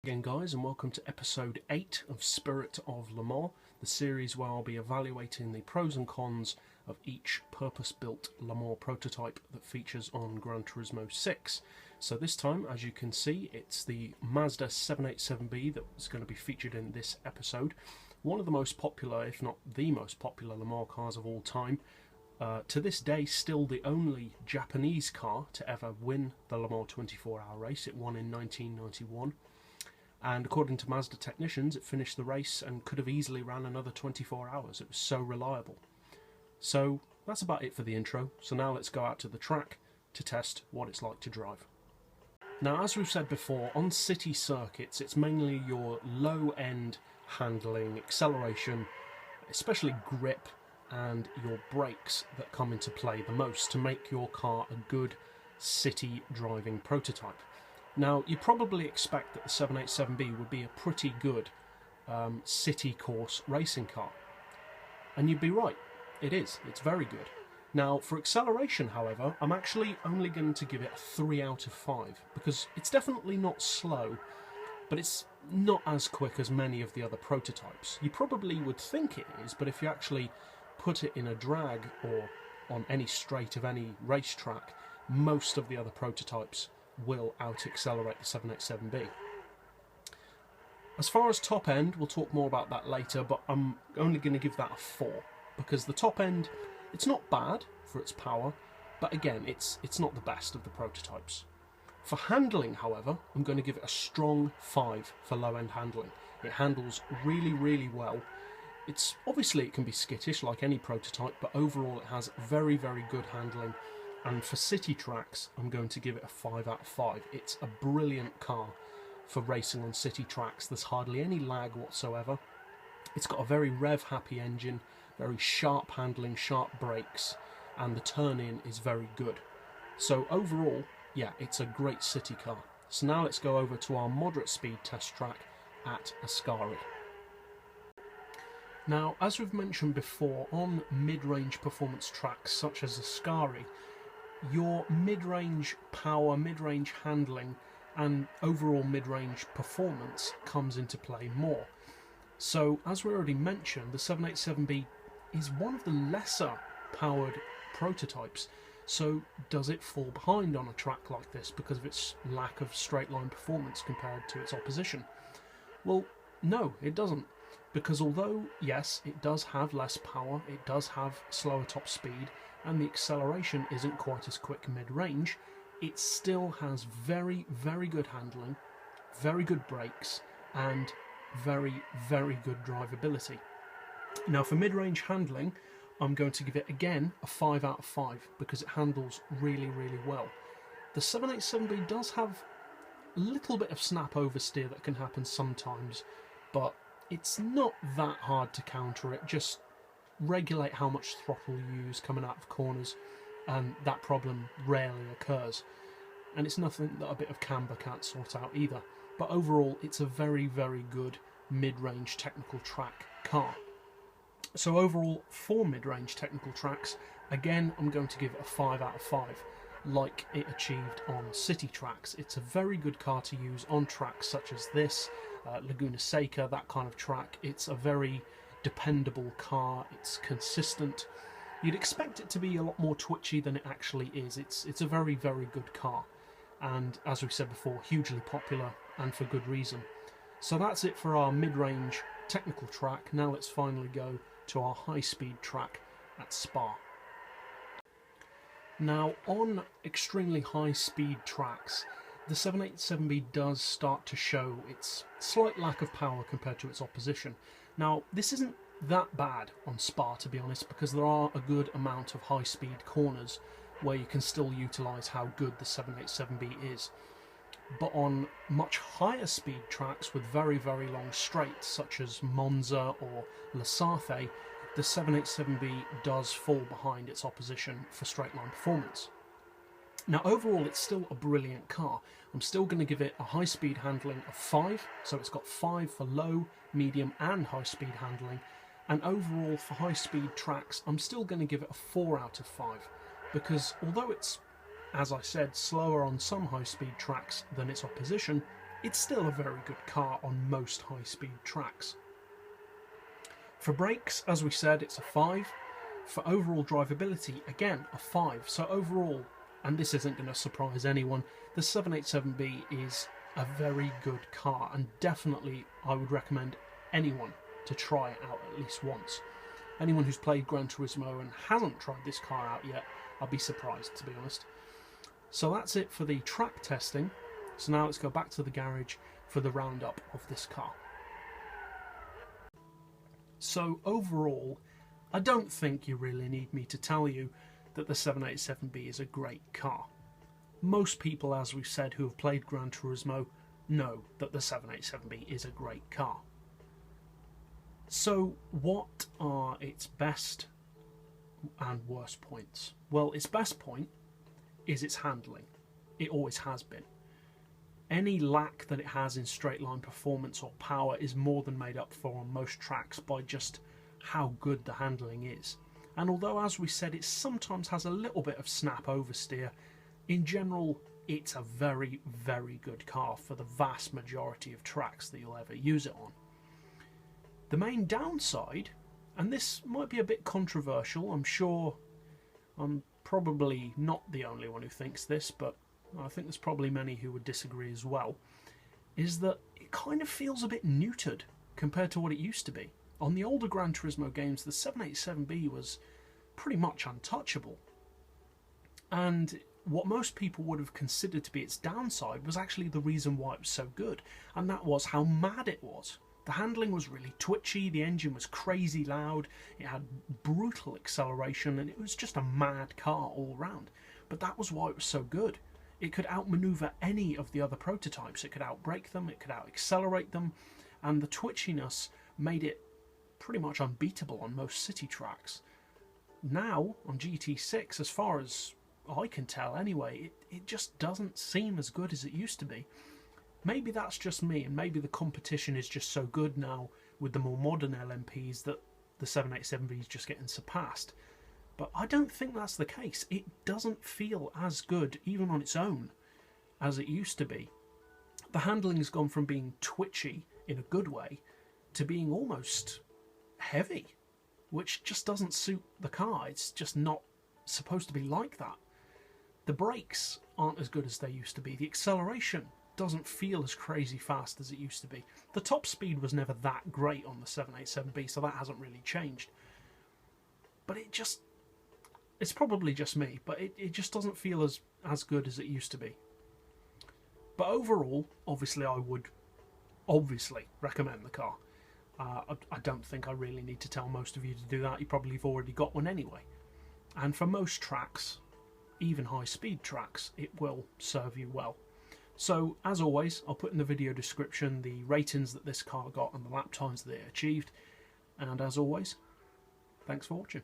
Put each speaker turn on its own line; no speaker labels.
Again guys, and welcome to episode 8 of Spirit of Le Mans, the series where I'll be evaluating the pros and cons of each purpose-built Le Mans prototype that features on Gran Turismo 6. So this time, as you can see, it's the Mazda 787B that's going to be featured in this episode. One of the most popular, if not the most popular, Le Mans cars of all time. To this day, still the only Japanese car to ever win the Le Mans 24-hour race. It won in 1991. And according to Mazda technicians, it finished the race and could have easily ran another 24 hours. It was so reliable. So that's about it for the intro. So now let's go out to the track to test what it's like to drive. Now, as we've said before, on city circuits, it's mainly your low-end handling, acceleration, especially grip, and your brakes that come into play the most to make your car a good city driving prototype. Now, you probably expect that the 787B would be a pretty good city course racing car. And you'd be right. It is. It's very good. Now, for acceleration, however, I'm actually only going to give it a 3 out of 5, because it's definitely not slow, but it's not as quick as many of the other prototypes. You probably would think it is, but if you actually put it in a drag or on any straight of any racetrack, most of the other prototypes will out-accelerate the 787B. As far as top end, we'll talk more about that later, but I'm only going to give that a 4, because the top end, it's not bad for its power, but again, it's not the best of the prototypes. For handling, however, I'm going to give it a strong 5 for low-end handling. It handles really, really well. Obviously it can be skittish like any prototype, but overall it has very, very good handling. And for city tracks, I'm going to give it a 5 out of 5. It's a brilliant car for racing on city tracks. There's hardly any lag whatsoever. It's got a very rev-happy engine, very sharp handling, sharp brakes, and the turn-in is very good. So overall, yeah, it's a great city car. So now let's go over to our moderate speed test track at Ascari. Now, as we've mentioned before, on mid-range performance tracks such as Ascari, your mid-range power, mid-range handling, and overall mid-range performance comes into play more. So, as we already mentioned, the 787B is one of the lesser powered prototypes. So, does it fall behind on a track like this because of its lack of straight-line performance compared to its opposition? Well, no, it doesn't. Because although, yes, it does have less power, it does have slower top speed, and the acceleration isn't quite as quick mid-range, it still has very, very good handling, very good brakes, and very, very good drivability. Now, for mid-range handling, I'm going to give it, again, a 5 out of 5, because it handles really, really well. The 787B does have a little bit of snap oversteer that can happen sometimes, but it's not that hard to counter it. Just regulate how much throttle you use coming out of corners, and that problem rarely occurs. And it's nothing that a bit of camber can't sort out either. But overall, it's a very, very good mid-range technical track car. So overall, for mid-range technical tracks, again, I'm going to give it a 5 out of 5, like it achieved on city tracks. It's a very good car to use on tracks such as this, Laguna Seca, that kind of track. It's a very dependable car, it's consistent. You'd expect it to be a lot more twitchy than it actually is. It's a very, very good car, and as we said before, hugely popular, and for good reason. So that's it for our mid-range technical track. Now let's finally go to our high-speed track at Spa. Now, on extremely high-speed tracks, the 787B does start to show its slight lack of power compared to its opposition. Now, this isn't that bad on Spa, to be honest, because there are a good amount of high-speed corners where you can still utilise how good the 787B is. But on much higher speed tracks with very, very long straights, such as Monza or Lasarte, the 787B does fall behind its opposition for straight-line performance. Now, overall, it's still a brilliant car. I'm still going to give it a high-speed handling of 5, so it's got 5 for low, medium and high-speed handling. And overall, for high-speed tracks, I'm still going to give it a 4 out of 5, because although it's, as I said, slower on some high-speed tracks than its opposition, it's still a very good car on most high-speed tracks. For brakes, as we said, it's a 5. For overall drivability, again, a 5. So overall, and this isn't going to surprise anyone, the 787B is a very good car, and definitely I would recommend anyone to try it out at least once. Anyone who's played Gran Turismo and hasn't tried this car out yet, I'll be surprised, to be honest. So that's it for the track testing. So now let's go back to the garage for the roundup of this car. So overall, I don't think you really need me to tell you that the 787B is a great car. Most people, as we've said, who have played Gran Turismo know that the 787B is a great car. So what are its best and worst points? Well, its best point is its handling. It always has been. Any lack that it has in straight line performance or power is more than made up for on most tracks by just how good the handling is. And although, as we said, it sometimes has a little bit of snap oversteer, in general it's a very, very good car for the vast majority of tracks that you'll ever use it on. The main downside, and this might be a bit controversial, I'm sure I'm probably not the only one who thinks this, but I think there's probably many who would disagree as well, is that it kind of feels a bit neutered compared to what it used to be. On the older Gran Turismo games, the 787B was pretty much untouchable. And what most people would have considered to be its downside was actually the reason why it was so good, and that was how mad it was. The handling was really twitchy, the engine was crazy loud, it had brutal acceleration, and it was just a mad car all round. But that was why it was so good. It could outmaneuver any of the other prototypes. It could outbrake them, it could out-accelerate them, and the twitchiness made it pretty much unbeatable on most city tracks. Now, on GT6, as far as I can tell anyway, it just doesn't seem as good as it used to be. Maybe that's just me, and maybe the competition is just so good now with the more modern LMPs that the 787B is just getting surpassed. But I don't think that's the case. It doesn't feel as good, even on its own, as it used to be. The handling has gone from being twitchy, in a good way, to being almost heavy, which just doesn't suit the car. It's just not supposed to be like that. The brakes aren't as good as they used to be. The acceleration doesn't feel as crazy fast as it used to be. The top speed was never that great on the 787B, so that hasn't really changed. But it's probably just me, but it just doesn't feel as good as it used to be. But overall, obviously I would recommend the car. I don't think I really need to tell most of you to do that. You probably have already got one anyway. And for most tracks, even high-speed tracks, it will serve you well. So, as always, I'll put in the video description the ratings that this car got and the lap times that it achieved. And as always, thanks for watching.